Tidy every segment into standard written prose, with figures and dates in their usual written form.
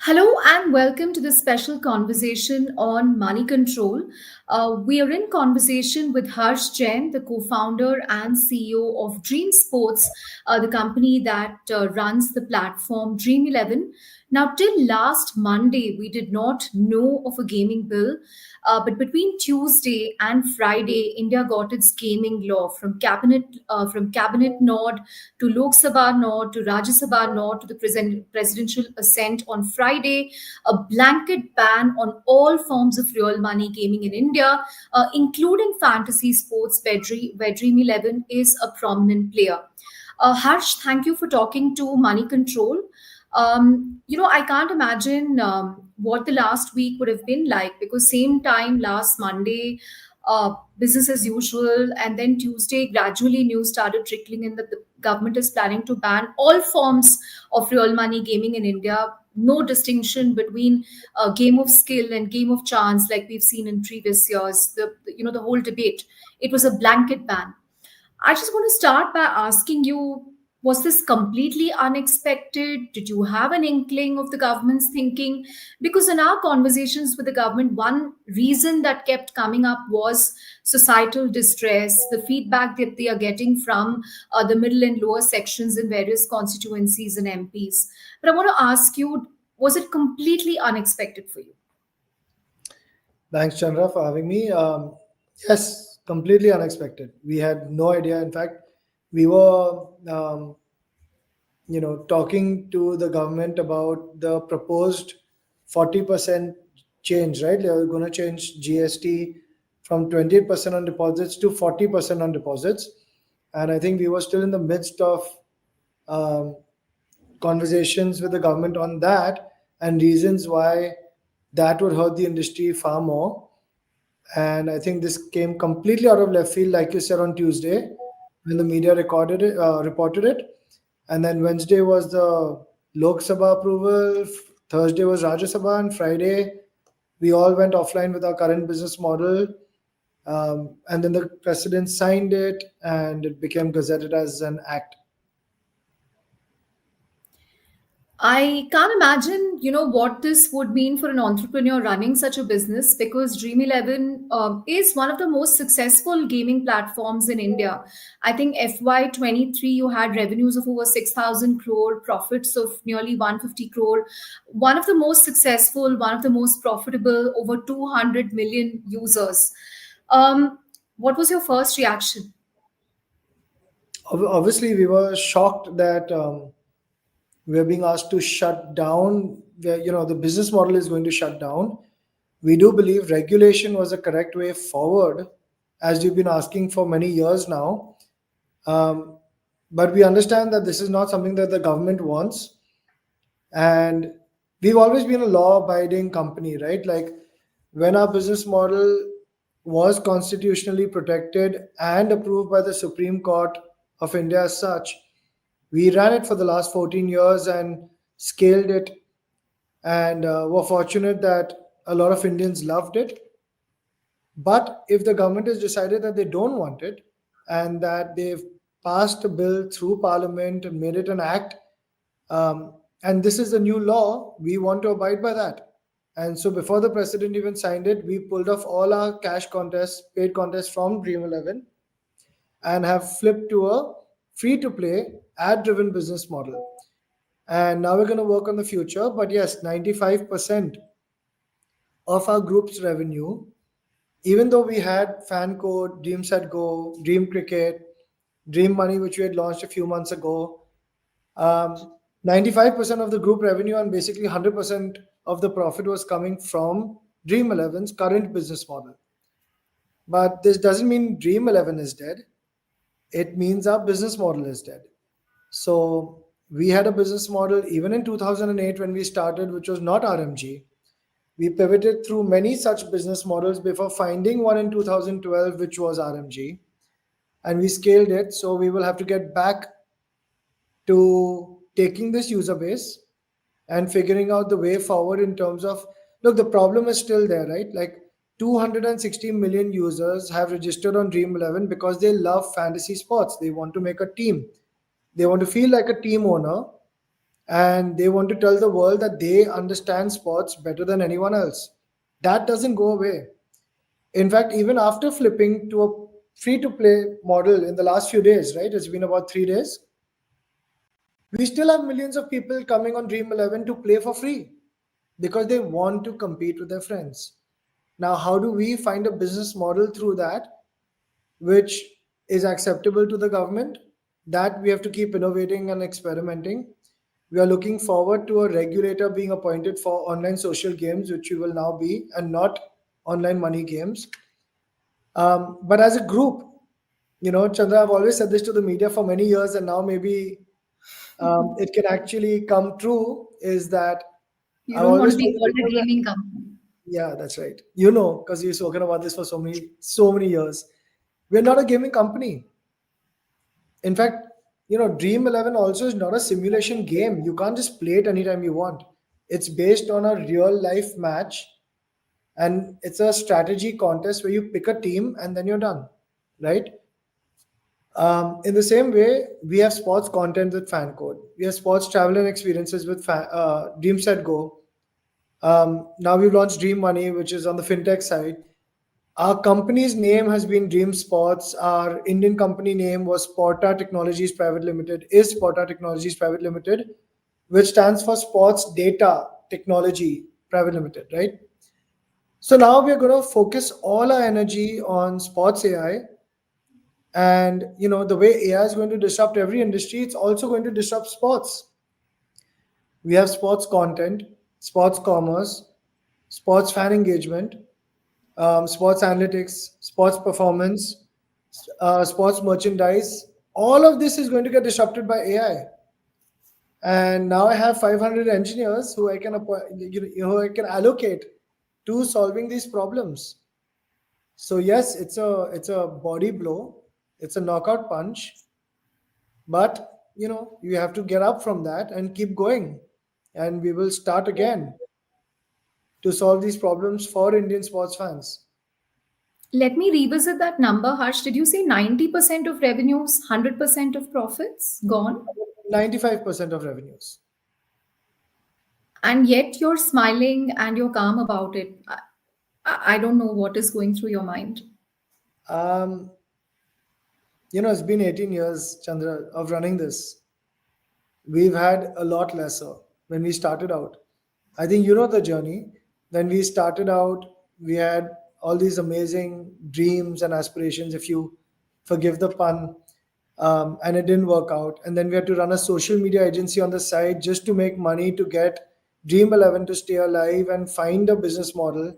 Hello and welcome to this special conversation on money control. We are in conversation with Harsh Jain, the co-founder and CEO of Dream Sports, the company that runs the platform Dream11. Now, till last Monday, we did not know of a gaming bill, but between Tuesday and Friday, India got its gaming law from cabinet nod to Lok Sabha nod to Rajya Sabha nod to the presidential assent on Friday, a blanket ban on all forms of real money gaming in India, including fantasy sports, where Dream11 is a prominent player. Harsh, thank you for talking to Money Control. I can't imagine what the last week would have been like because same time last Monday, business as usual, and then Tuesday, gradually news started trickling in that the government is planning to ban all forms of real money gaming in India. No distinction between game of skill and game of chance like we've seen in previous years. The whole debate. It was a blanket ban. I just want to start by asking you, was this completely unexpected? Did you have an inkling of the government's thinking? Because in our conversations with the government, one reason that kept coming up was societal distress, the feedback that they are getting from the middle and lower sections in various constituencies and MPs. But I want to ask you, was it completely unexpected for you? Thanks, Chandra, for having me. Yes, completely unexpected. We had no idea. In fact, we were, talking to the government about the proposed 40% change, right? They are going to change GST from 28% on deposits to 40% on deposits. And I think we were still in the midst of um, conversations with the government on that and reasons why that would hurt the industry far more. And I think this came completely out of left field, like you said on Tuesday, when the media reported it. And then Wednesday was the Lok Sabha approval, Thursday was Rajya Sabha, and Friday we all went offline with our current business model. And then the president signed it, and it became gazetted as an act. I can't imagine, what this would mean for an entrepreneur running such a business because Dream11 is one of the most successful gaming platforms in India. I think FY23, you had revenues of over 6,000 crore, profits of nearly 150 crore. One of the most successful, one of the most profitable, over 200 million users. What was your first reaction? Obviously, we were shocked that we are being asked to shut down. The business model is going to shut down. We do believe regulation was the correct way forward, as you've been asking for many years now. But we understand that this is not something that the government wants. And we've always been a law-abiding company, right? Like when our business model was constitutionally protected and approved by the Supreme Court of India as such, we ran it for the last 14 years and scaled it, and were fortunate that a lot of Indians loved it. But if the government has decided that they don't want it and that they've passed a bill through parliament and made it an act, and this is the new law, we want to abide by that. And so before the president even signed it, we pulled off all our cash contests, paid contests from Dream11, and have flipped to a free to play ad driven business model. And now we're going to work on the future. But yes, 95% of our group's revenue, even though we had Fan Code, Dream Set Go, Dream Cricket, Dream Money, which we had launched a few months ago, 95% of the group revenue and basically 100% of the profit was coming from Dream11's current business model. But this doesn't mean Dream11 is dead. It means our business model is dead. So we had a business model even in 2008 when we started, which was not RMG. We pivoted through many such business models before finding one in 2012, which was RMG, and we scaled it. So we will have to get back to taking this user base and figuring out the way forward in terms of, look, the problem is still there, right? Like 260 million users have registered on Dream11 because they love fantasy sports. They want to make a team. They want to feel like a team owner. and they want to tell the world that they understand sports better than anyone else. That doesn't go away. In fact, even after flipping to a free to play model in the last few days, right? It's been about 3 days. We still have millions of people coming on Dream11 to play for free because they want to compete with their friends. Now, how do we find a business model through that which is acceptable to the government? That we have to keep innovating and experimenting. We are looking forward to a regulator being appointed for online social games, which we will now be, and not online money games. But as a group, Chandra, I've always said this to the media for many years, and now maybe it can actually come true. Is that You I've don't want to always be told called a people that, gaming company. yeah, that's right. Because you've spoken about this for so many years. We're not a gaming company. In fact, Dream11 also is not a simulation game. You can't just play it anytime you want. It's based on a real life match, and it's a strategy contest where you pick a team and then you're done, right? In the same way, we have sports content with FanCode. We have sports travel and experiences with Dreamset Go. Now we've launched Dream Money, which is on the fintech side. Our company's name has been Dream Sports. Our Indian company name was Porta Technologies Private Limited, is Porta Technologies Private Limited, which stands for Sports Data Technology Private Limited, right? So now we're going to focus all our energy on sports AI. And the way AI is going to disrupt every industry, it's also going to disrupt sports. We have sports content, sports commerce, sports fan engagement, sports analytics, sports performance, sports merchandise. All of this is going to get disrupted by AI. And now I have 500 engineers who I can who I can allocate to solving these problems. So yes, it's a body blow, it's a knockout punch, but you have to get up from that and keep going, and we will start again to solve these problems for Indian sports fans. Let me revisit that number, Harsh. Did you say 90% of revenues, 100% of profits gone? 95% of revenues. And yet you're smiling and you're calm about it. I don't know what is going through your mind. um, it's been 18 years, Chandra, of running this. We've had a lot lesser when we started out. I think you know the journey. When we started out, we had all these amazing dreams and aspirations, if you forgive the pun, and it didn't work out. And then we had to run a social media agency on the side just to make money to get Dream11 to stay alive and find a business model.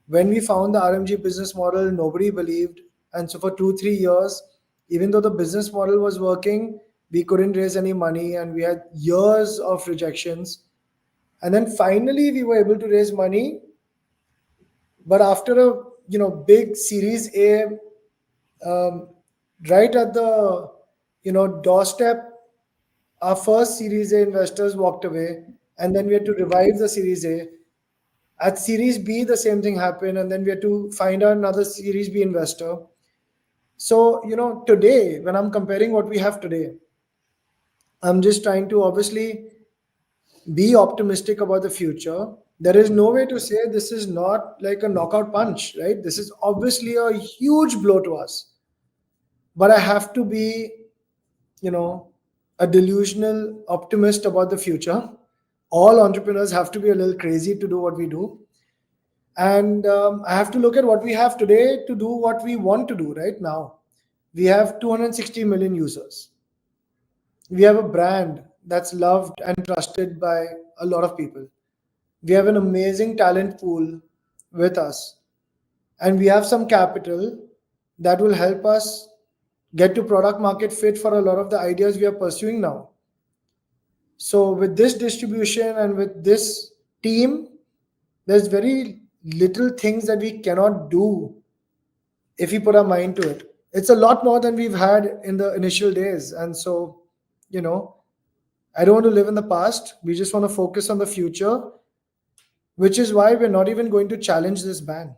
When we found the RMG business model, nobody believed. And so for 2, 3 years, even though the business model was working, we couldn't raise any money and we had years of rejections. And then finally we were able to raise money. But after a big Series A, um, right at the doorstep, our first Series A investors walked away, and then we had to revive the Series A. At Series B, the same thing happened, and then we had to find another Series B investor. So, today, when I'm comparing what we have today, I'm just trying to obviously be optimistic about the future. There is no way to say this is not like a knockout punch, right? This is obviously a huge blow to us. But I have to be, you know, a delusional optimist about the future. All entrepreneurs have to be a little crazy to do what we do. And I have to look at what we have today to do what we want to do right now. We have 260 million users. We have a brand that's loved and trusted by a lot of people. We have an amazing talent pool with us. And we have some capital that will help us get to product market fit for a lot of the ideas we are pursuing now. So, with this distribution and with this team, there's very little things that we cannot do if we put our mind to it. It's a lot more than we've had in the initial days. And so, you know, I don't want to live in the past. We just want to focus on the future, which is why we're not even going to challenge this ban.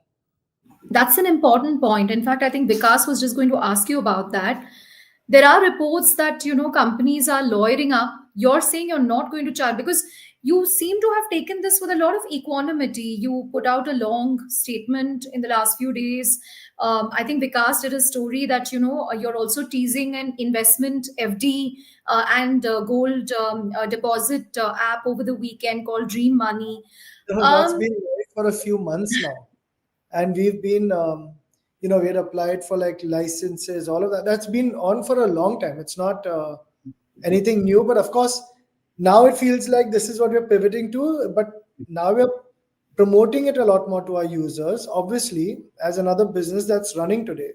That's an important point. In fact, I think Vikas was just going to ask you about that. There are reports that companies are lawyering up. You're saying you're not going to charge because you seem to have taken this with a lot of equanimity. You put out a long statement in the last few days. I think Vikas did a story that you're also teasing an investment FD and gold deposit app over the weekend called Dream Money. That's um, been live for a few months now, and we've been, we had applied for like licenses, all of that. That's been on for a long time. It's not anything new, but of course, now it feels like this is what we're pivoting to. But now we're promoting it a lot more to our users, obviously, as another business that's running today.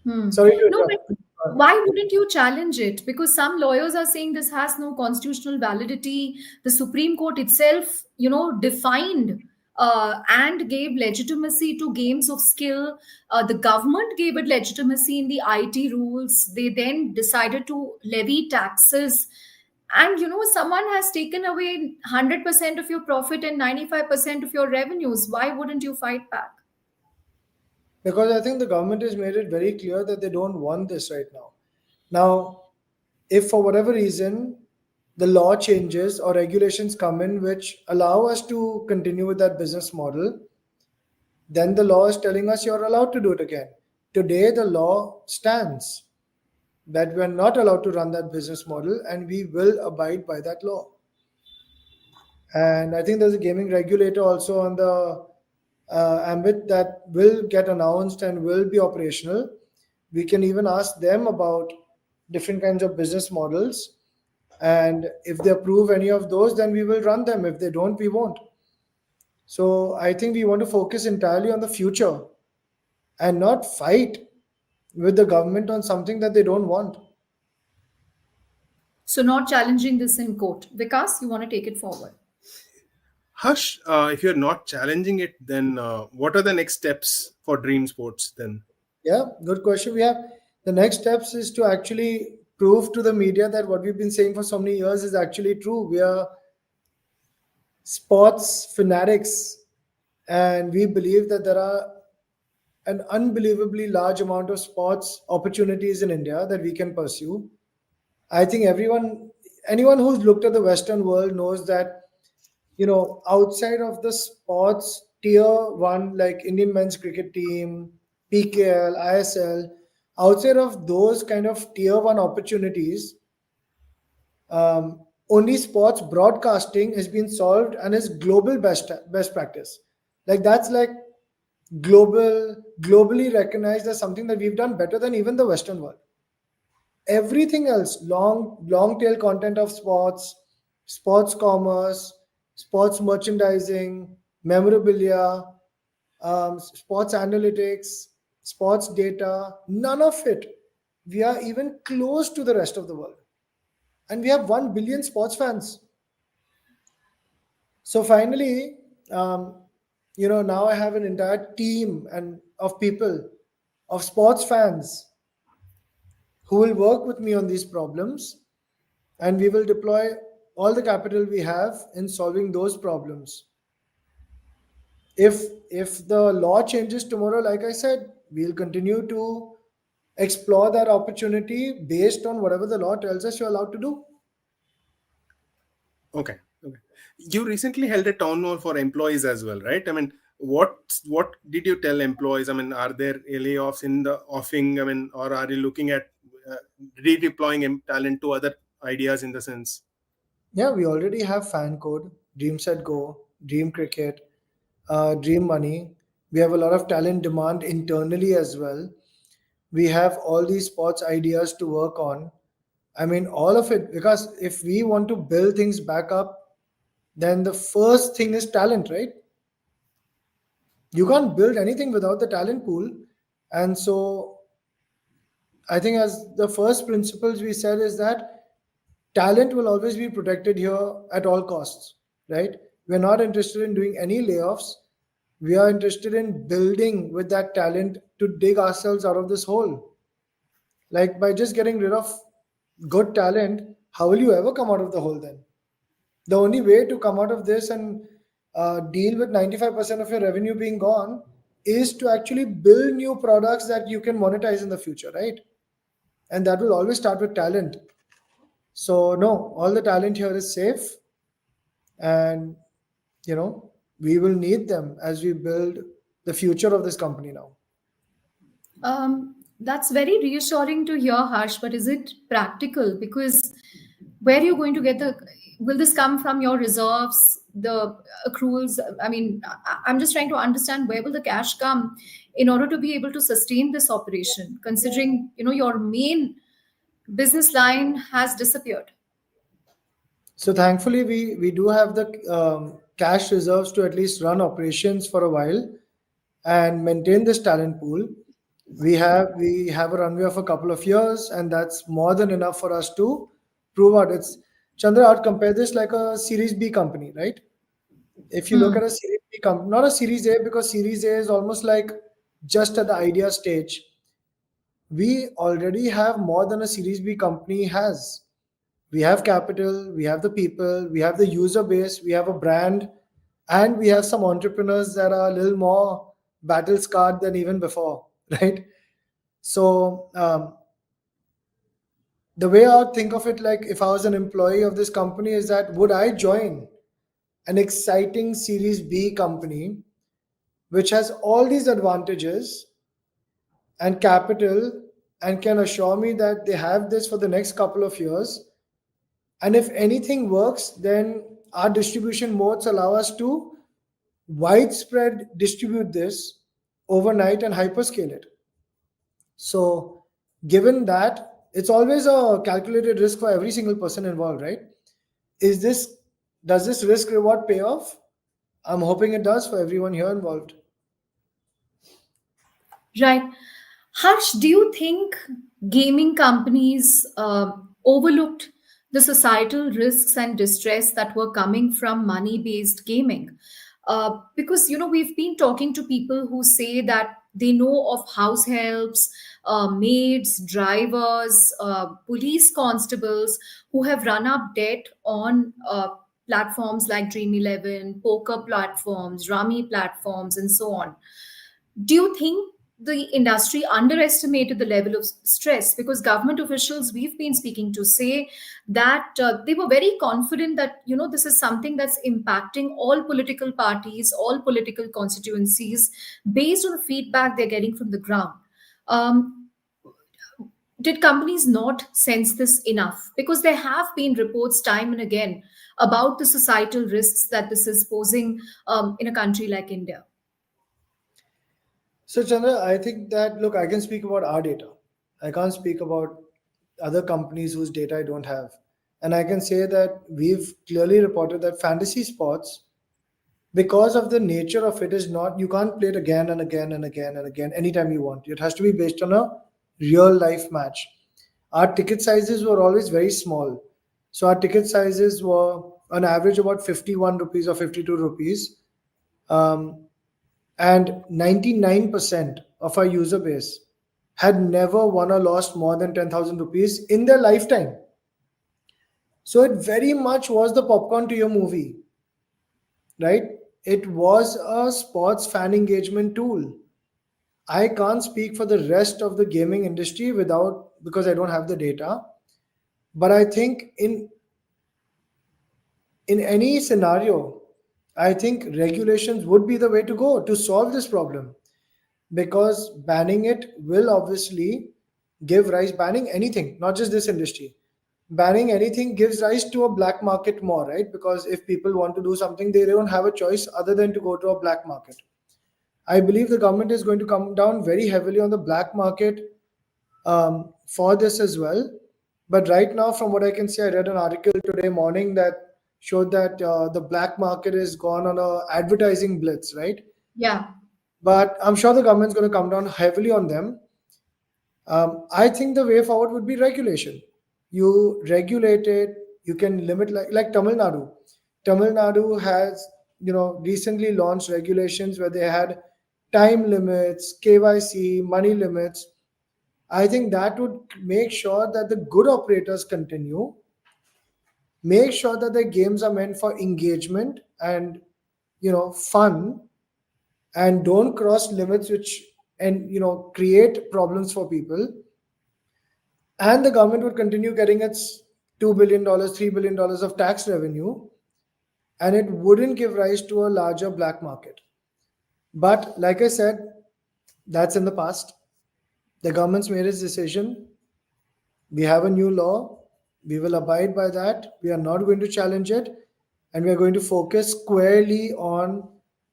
Hmm. Sorry to No, but interrupt. why wouldn't you challenge it? Because some lawyers are saying this has no constitutional validity. The Supreme Court itself, defined and gave legitimacy to games of skill. The government gave it legitimacy in the IT rules. They then decided to levy taxes. And someone has taken away 100% of your profit and 95% of your revenues. Why wouldn't you fight back? Because I think the government has made it very clear that they don't want this right now. Now, if for whatever reason the law changes or regulations come in which allow us to continue with that business model, then the law is telling us you're allowed to do it again. Today, the law stands that we are not allowed to run that business model and we will abide by that law. And I think there's a gaming regulator also on the ambit that will get announced and will be operational. We can even ask them about different kinds of business models. And if they approve any of those, then we will run them. If they don't, we won't. So I think we want to focus entirely on the future and not fight with the government on something that they don't want. So, not challenging this in court. Vikas, you want to take it forward? Hush, if you're not challenging it, then what are the next steps for Dream Sports then? Yeah, good question. We have the next steps is to actually prove to the media that what we've been saying for so many years is actually true. We are sports fanatics, and we believe that there are an unbelievably large amount of sports opportunities in India that we can pursue. I think anyone who's looked at the Western world knows that, outside of the sports tier one, like Indian men's cricket team, PKL, ISL, outside of those kind of tier one opportunities, only sports broadcasting has been solved and is global best practice. Like that's like globally recognized as something that we've done better than even the Western world. Everything else, long tail content of sports commerce, sports merchandising, memorabilia, sports analytics, sports data, none of it we are even close to the rest of the world, and we have 1 billion sports fans. So finally, now I have an entire team and of people, of sports fans, who will work with me on these problems, and we will deploy all the capital we have in solving those problems. If the law changes tomorrow, like I said, we'll continue to explore that opportunity based on whatever the law tells us you're allowed to do. Okay. Okay. You recently held a town hall for employees as well, right? I mean, what did you tell employees? I mean, are there layoffs in the offing? I mean, or are you looking at redeploying talent to other ideas in the sense? Yeah, we already have fan code, Dream Set Go, Dream Cricket, Dream Money. We have a lot of talent demand internally as well. We have all these sports ideas to work on. I mean, all of it, because if we want to build things back up, then the first thing is talent, right? You can't build anything without the talent pool. And so I think as the first principles we said is that talent will always be protected here at all costs, right? We're not interested in doing any layoffs. We are interested in building with that talent to dig ourselves out of this hole. Like by just getting rid of good talent, how will you ever come out of the hole then? The only way to come out of this and deal with 95% of your revenue being gone is to actually build new products that you can monetize in the future, right? and that will always start with talent. So no, all the talent here is safe, and we will need them as we build the future of this company now. That's very reassuring to hear, Harsh, but is it practical? Because where are you going to get will this come from your reserves, the accruals? I mean, I'm just trying to understand where will the cash come in order to be able to sustain this operation, considering, your main business line has disappeared. So thankfully, we do have the cash reserves to at least run operations for a while and maintain this talent pool. We have a runway of a couple of years, and that's more than enough for us to prove out. It's Chandra, I'd compare this like a Series B company, right? If you look Hmm. at a Series B company, not a Series A, because Series A is almost like just at the idea stage. We already have more than a Series B company has. We have capital, we have the people, we have the user base, we have a brand, and we have some entrepreneurs that are a little more battle scarred than even before, right? So the way I would think of it, like if I was an employee of this company, is that would I join an exciting Series B company which has all these advantages and capital and can assure me that they have this for the next couple of years? And if anything works, then our distribution modes allow us to widespread distribute this overnight and hyperscale it. So, given that, it's always a calculated risk for every single person involved, right? Is this Does this risk reward pay off? I'm hoping it does for everyone here involved. Right. Harsh, do you think gaming companies overlooked the societal risks and distress that were coming from money based gaming? Because, we've been talking to people who say that they know of house helps, maids, drivers, police constables who have run up debt on platforms like Dream11, poker platforms, rummy platforms, and so on. Do you think the industry underestimated the level of stress? Because government officials we've been speaking to say that they were very confident that this is something that's impacting all political parties, all political constituencies, based on the feedback they're getting from the ground. um, did companies not sense this enough? Because there have been reports time and again about the societal risks that this is posing in a country like India. So, Chandra, I think that, look, I can speak about our data. I can't speak about other companies whose data I don't have. And I can say that we've clearly reported that fantasy sports, because of the nature of it, is not, you can't play it again and again and again and again anytime you want. It has to be based on a real life match. Our ticket sizes were always very small. So our ticket sizes were on average about 51 rupees or 52 rupees. Um, and 99% of our user base had never won or lost more than 10,000 rupees in their lifetime. So it very much was the popcorn to your movie, right? It was a sports fan engagement tool. I can't speak for the rest of the gaming industry without, because I don't have the data. But I think in any scenario, I think regulations would be the way to go to solve this problem, because banning it will obviously give rise, banning anything, not just this industry, banning anything gives rise to a black market more, right? Because if people want to do something, they don't have a choice other than to go to a black market. I believe the government is going to come down very heavily on the black market for this as well. But right now, from what I can see, I read an article today morning that showed that the black market is gone on a advertising blitz, right? Yeah. But I'm sure the government's going to come down heavily on them. I think the way forward would be regulation. You regulate it, you can limit, like Tamil Nadu. Tamil Nadu has, recently launched regulations where they had time limits, KYC, money limits. I think that would make sure that the good operators continue, make sure that the games are meant for engagement and fun, and don't cross limits which and create problems for people. and the government would continue getting its $2 billion, $3 billion of tax revenue, and it wouldn't give rise to a larger black market. But like I said, that's in the past. The government's made its decision. We have a new law. We will abide by that. We are not going to challenge it. And we are going to focus squarely on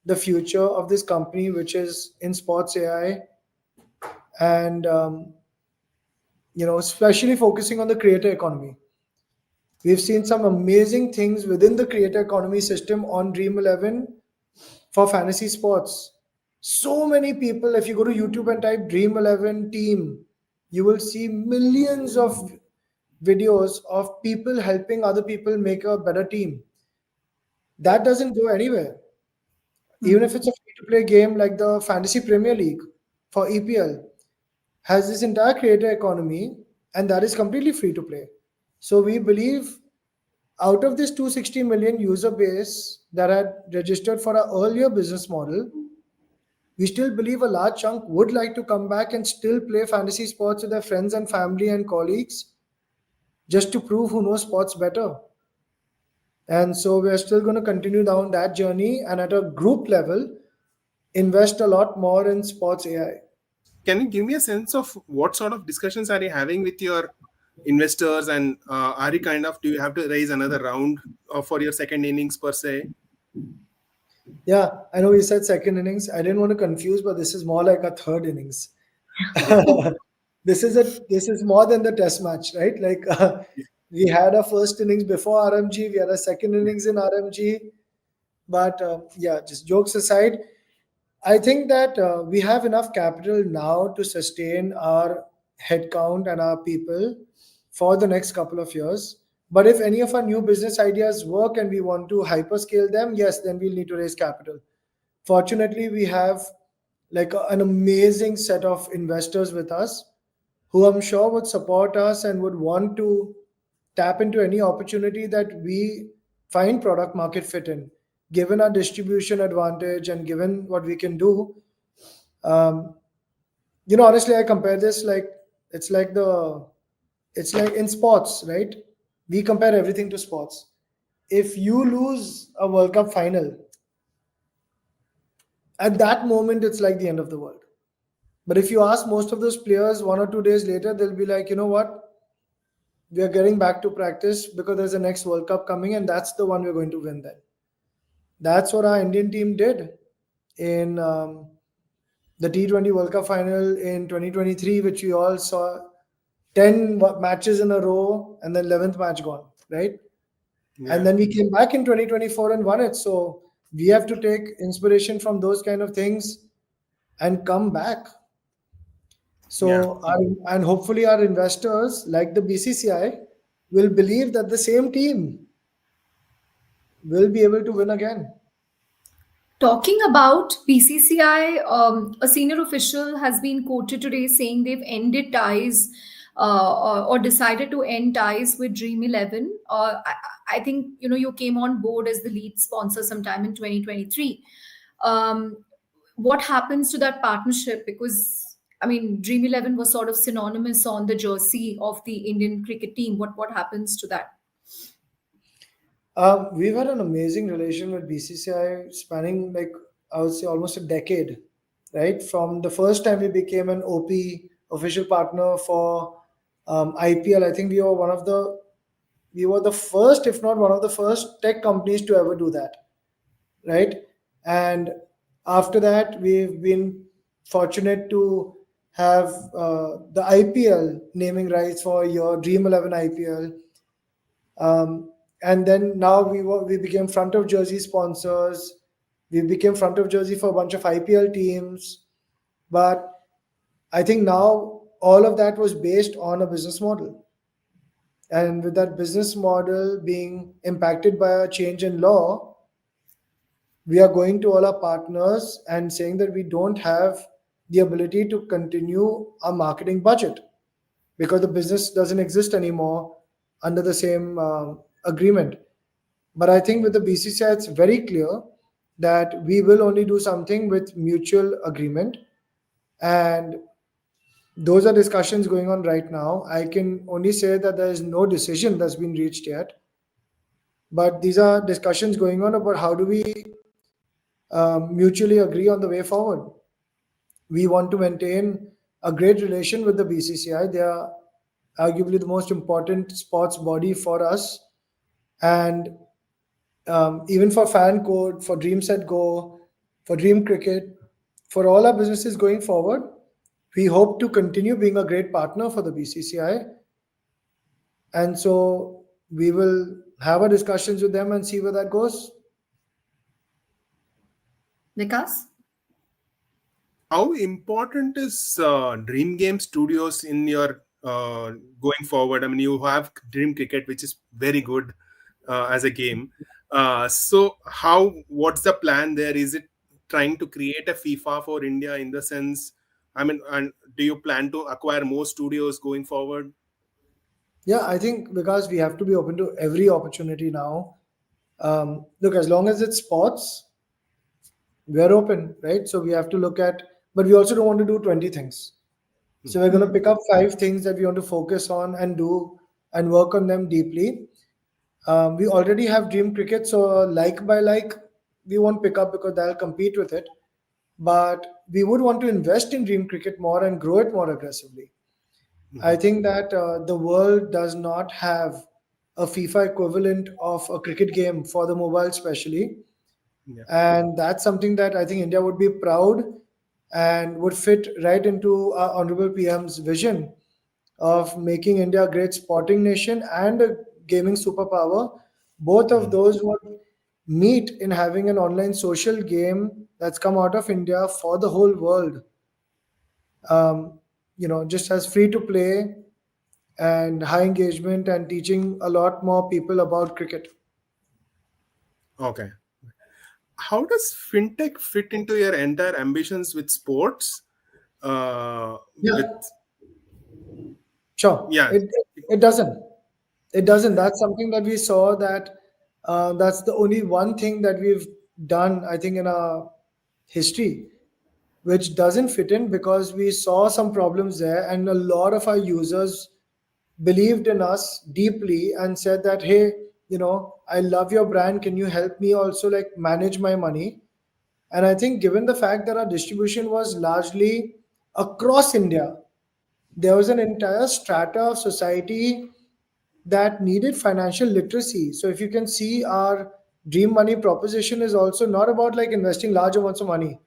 the future of this company, which is in sports AI. And, especially focusing on the creator economy. We've seen some amazing things within the creator economy system on Dream11 for fantasy sports. So many people, if you go to YouTube and type Dream11 team, you will see millions of videos of people helping other people make a better team. That doesn't go anywhere. Even if it's a free to play game like the Fantasy Premier League for EPL, has this entire creator economy, and that is completely free to play. So we believe out of this 260 million user base that had registered for our earlier business model, we still believe a large chunk would like to come back and still play fantasy sports with their friends and family and colleagues just to prove who knows sports better. And so we're still going to continue down that journey and at a group level, invest a lot more in sports AI. Can you give me a sense of what sort of discussions are you having with your investors, and are you do you have to raise another round for your second innings per se? Yeah, I know you said second innings. I didn't want to confuse, but this is more like a third innings. This is more than the test match, right? Like we had a first innings before RMG, we had a second innings in RMG. But yeah, just jokes aside, I think that we have enough capital now to sustain our headcount and our people for the next couple of years. But if any of our new business ideas work and we want to hyperscale them, yes, then we'll need to raise capital. Fortunately, we have like an amazing set of investors with us who I'm sure would support us and would want to tap into any opportunity that we find product market fit in, given our distribution advantage and given what we can do. um, Honestly, I compare this like it's like the it's like in sports, right? We compare everything to sports. If you lose a World Cup final, at that moment it's like the end of the world. But if you ask most of those players 1 or 2 days later, they'll be like, you know what, we are getting back to practice because there's a next World Cup coming, and that's the one we're going to win then. That's what our Indian team did in the T20 World Cup final in 2023, which we all saw 10 matches in a row and then 11th match gone, right? Yeah. And then we came back in 2024 and won it. So we have to take inspiration from those kind of things and come back. So, and hopefully our investors, like the BCCI, will believe that the same team will be able to win again. Talking about BCCI, a senior official has been quoted today saying they've ended ties or decided to end ties with Dream11. I think you came on board as the lead sponsor sometime in 2023. What happens to that partnership? Because I mean, Dream11 was sort of synonymous on the jersey of the Indian cricket team. What happens to that? We've had an amazing relation with BCCI spanning, like, I would say almost a decade, right? From the first time we became an OP official partner for IPL, I think we were the first, if not one of the first tech companies to ever do that, right? And after that, we've been fortunate to have the IPL naming rights for your Dream11 IPL. And then now we became front of jersey sponsors. We became front of jersey for a bunch of IPL teams. But I think now all of that was based on a business model. And with that business model being impacted by a change in law, we are going to all our partners and saying that we don't have the ability to continue our marketing budget because the business doesn't exist anymore under the same agreement. But I think with the BCCI, it's very clear that we will only do something with mutual agreement. And Those are discussions going on right now. I can only say that there is no decision that's been reached yet, but these are discussions going on about how do we mutually agree on the way forward. We want to maintain a great relation with the BCCI. They are arguably the most important sports body for us, and even for Fan Code, for Dream Set Go, for Dream Cricket, for all our businesses going forward, we hope to continue being a great partner for the BCCI. And so we will have our discussions with them and see where that goes. Vikas? How important is Dream Game Studios in your going forward? I mean, you have Dream Cricket, which is very good as a game. So, what's the plan there? Is it trying to create a FIFA for India in the sense? I mean, and do you plan to acquire more studios going forward? Yeah, I think because we have to be open to every opportunity now. Look, as long as it's sports, we're open, right? So we have to look at, but we also don't want to do 20 things. So we're going to pick up 5 things that we want to focus on and do and work on them deeply. We already have Dream Cricket, so like by like, we won't pick up because that'll compete with it. But we would want to invest in Dream Cricket more and grow it more aggressively. I think that the world does not have a FIFA equivalent of a cricket game for the mobile, especially. Yeah. And that's something that I think India would be proud and would fit right into our Honorable PM's vision of making India a great sporting nation and a gaming superpower. Both of those would meet in having an online social game that's come out of India for the whole world. Just as free to play and high engagement and teaching a lot more people about cricket. Okay. How does fintech fit into your entire ambitions with sports? Yeah, With sure. yeah, It doesn't. It doesn't. That's something that we saw that that's the only one thing that we've done, I think, in our history, which doesn't fit in because we saw some problems there, and a lot of our users believed in us deeply and said that, hey, I love your brand. Can you help me also like manage my money? And I think given the fact that our distribution was largely across India, there was an entire strata of society that needed financial literacy. So if you can see, our Dream Money proposition is also not about like investing large amounts of money.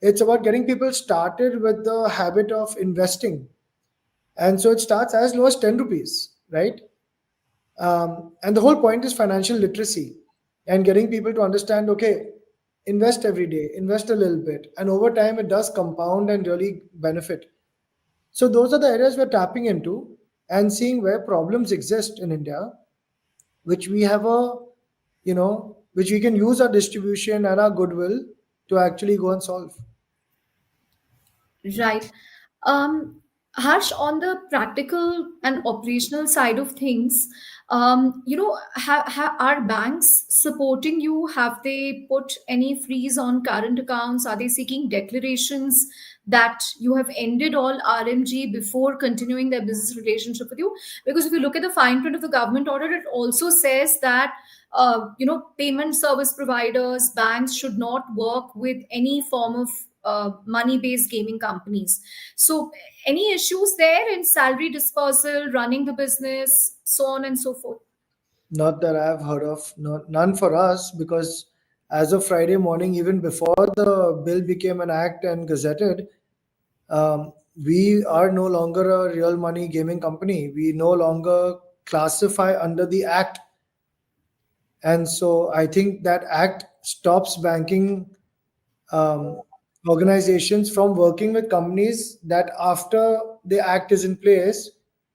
It's about getting people started with the habit of investing. And so it starts as low as 10 rupees, right? And the whole point is financial literacy and getting people to understand, okay, invest every day, invest a little bit. And over time, it does compound and really benefit. So those are the areas we're tapping into and seeing where problems exist in India, which we have which we can use our distribution and our goodwill to actually go and solve. Right. Um, Harsh, on the practical and operational side of things, are banks supporting you? Have they put any freeze on current accounts? Are they seeking declarations that you have ended all RMG before continuing their business relationship with you? Because if you look at the fine print of the government order, it also says that payment service providers, banks should not work with any form of money-based gaming companies. So, any issues there in salary dispersal, running the business, so on and so forth? Not that I've heard of, none for us, because as of Friday morning, even before the bill became an act and gazetted, we are no longer a real money gaming company. We no longer classify under the act. And so I think that act stops banking um, organizations from working with companies that, after the act is in place,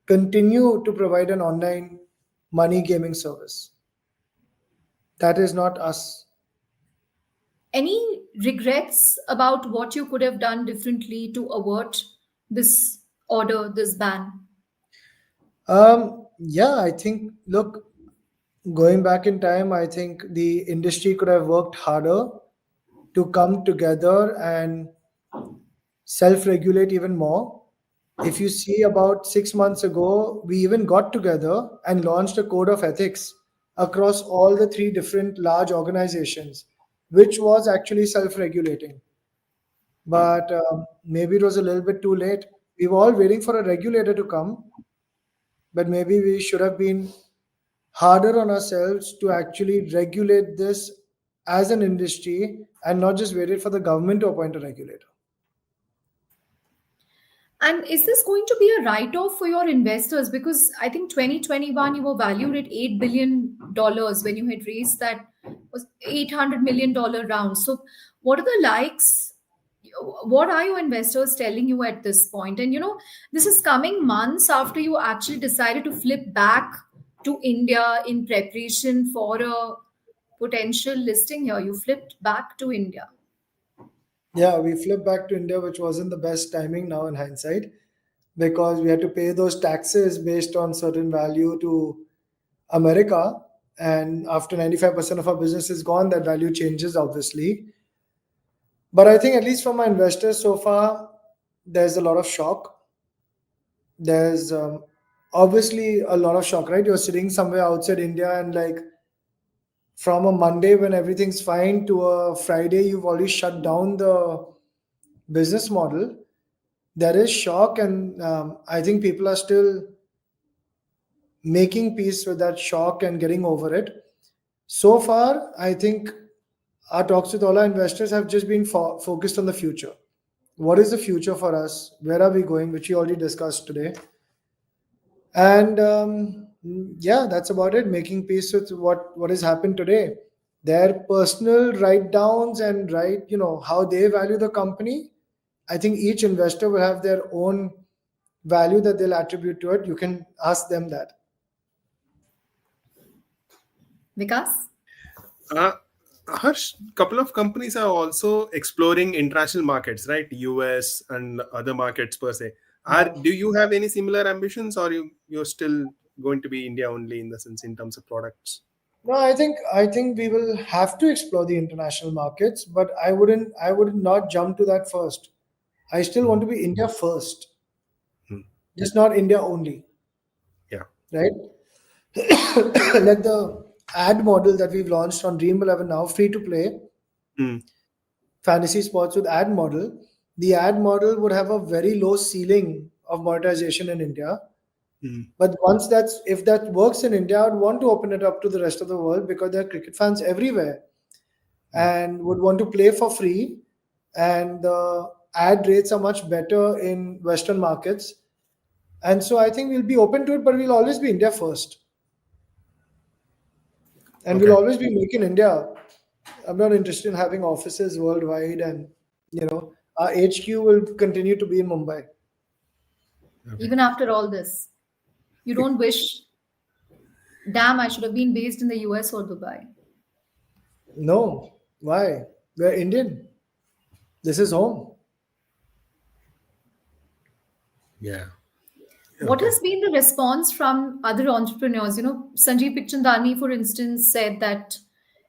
continue to provide an online money gaming service. That is not us. Any regrets about what you could have done differently to avert this order, this ban? Yeah, I think, look, going back in time, I think the industry could have worked harder to come together and self regulate even more. If you see, about 6 months ago, we even got together and launched a code of ethics across all the three different large organizations, which was actually self regulating. But maybe it was a little bit too late. We were all waiting for a regulator to come, but maybe we should have been harder on ourselves to actually regulate this as an industry and not just waited for the government to appoint a regulator. And is this going to be a write-off for your investors? Because I think 2021 you were valued at $8 billion when you had raised that was $800 million round. So what are the likes? What are your investors telling you at this point? And this is coming months after you actually decided to flip back to India in preparation for a potential listing here. You flipped back to India. Yeah, we flipped back to India, which wasn't the best timing now in hindsight, because we had to pay those taxes based on certain value to America. And after 95% of our business is gone, that value changes, obviously. But I think, at least for my investors so far, there's a lot of shock. There's obviously a lot of shock, right? You're sitting somewhere outside India, and like from a Monday when everything's fine to a Friday, you've already shut down the business model. There is shock, and I think people are still making peace with that shock and getting over it. So far, I think our talks with all our investors have just been focused on the future. What is the future for us? Where are we going? Which we already discussed today. And yeah, that's about it. Making peace with what has happened today. Their personal write downs and how they value the company. I think each investor will have their own value that they'll attribute to it. You can ask them that. Vikas? Harsh, couple of companies are also exploring international markets, right? US and other markets per se. Do you have any similar ambitions, or you're still going to be India only, in the sense, in terms of products? No, I think we will have to explore the international markets, but I would not jump to that first. I still want to be India first, Hmm. just not India only, Yeah. right? Like the ad model that we've launched on Dream11 now, free to play, Hmm. fantasy sports with ad model. The ad model would have a very low ceiling of monetization in India. Hmm. But if that works in India, I'd want to open it up to the rest of the world, because there are cricket fans everywhere and would want to play for free. And the ad rates are much better in Western markets. And so I think we'll be open to it, but we'll always be India first. And Okay. we'll always be Make in India. I'm not interested in having offices worldwide, and our HQ will continue to be in Mumbai. Okay. Even after all this, you don't wish, damn, I should have been based in the US or Dubai. No, why? We're Indian. This is home. Yeah. What Okay. has been the response from other entrepreneurs? Sanjeev Pichchandani, for instance, said that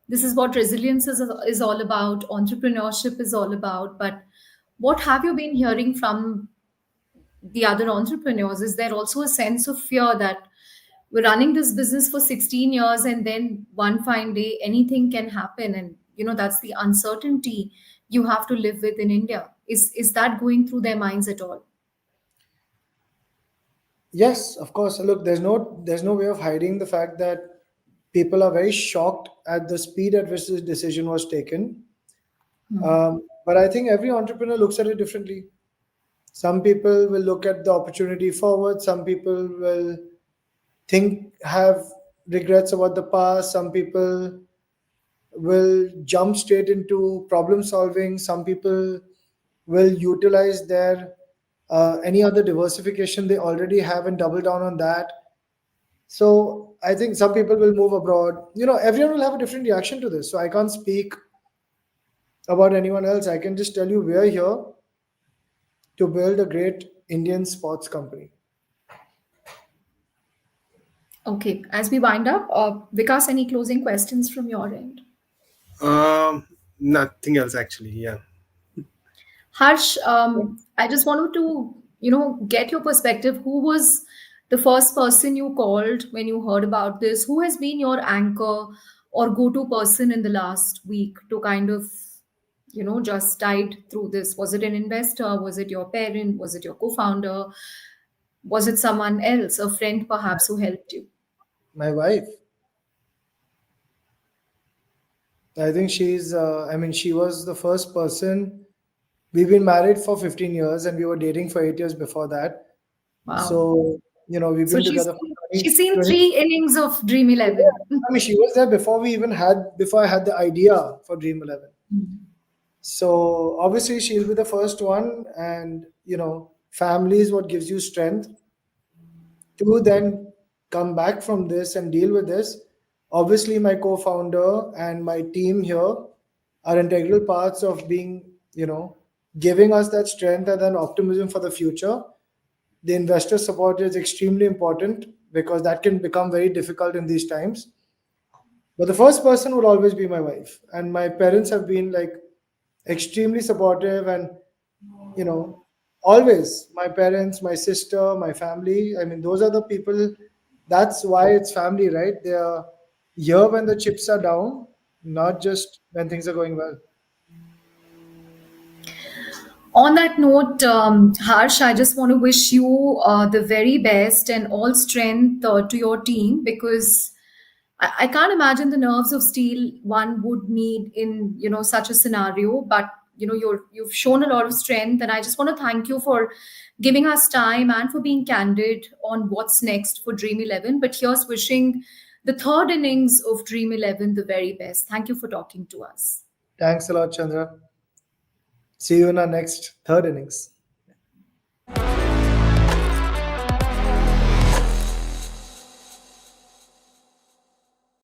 this is what resilience is all about, entrepreneurship is all about. But what have you been hearing from the other entrepreneurs? Is there also a sense of fear that we're running this business for 16 years and then one fine day anything can happen? And, that's the uncertainty you have to live with in India. Is that going through their minds at all? Yes, of course. Look, there's no way of hiding the fact that people are very shocked at the speed at which this decision was taken. But I think every entrepreneur looks at it differently. Some people will look at the opportunity forward. Some people will have regrets about the past. Some people will jump straight into problem solving. Some people will utilize their any other diversification they already have and double down on that. So I think some people will move abroad. Everyone will have a different reaction to this. So I can't speak about anyone else. I can just tell you we're here to build a great Indian sports company. Okay, as we wind up, Vikas, any closing questions from your end? Nothing else, actually. Yeah. Harsh, I just wanted to get your perspective. Who was the first person you called when you heard about this? Who has been your anchor or go-to person in the last week to kind of, just tide through this? Was it an investor? Was it your parent? Was it your co-founder? Was it someone else, a friend perhaps, who helped you? My wife. I think she was the first person. We've been married for 15 years and we were dating for 8 years before that. Wow. So, we've So been she's together for she's seen 20. three innings of Dream Yeah, 11. she was there before I had the idea for Dream11. So obviously she'll be the first one, and family is what gives you strength to then come back from this and deal with this. Obviously, my co-founder and my team here are integral parts of being, giving us that strength and then optimism for the future. The investor support is extremely important because that can become very difficult in these times. But the first person would always be my wife, and my parents have been like extremely supportive, and you know, always my parents, my sister, my family. I mean, those are the people. That's why it's family, right? They are here when the chips are down, not just when things are going well. On that note, Harsh, I just want to wish you the very best and all strength to your team, because I can't imagine the nerves of steel one would need in such a scenario. But you've shown a lot of strength, and I just want to thank you for giving us time and for being candid on what's next for Dream 11. But here's wishing the third innings of Dream 11 the very best. Thank you for talking to us. Thanks a lot, Chandra. See you in our next third innings.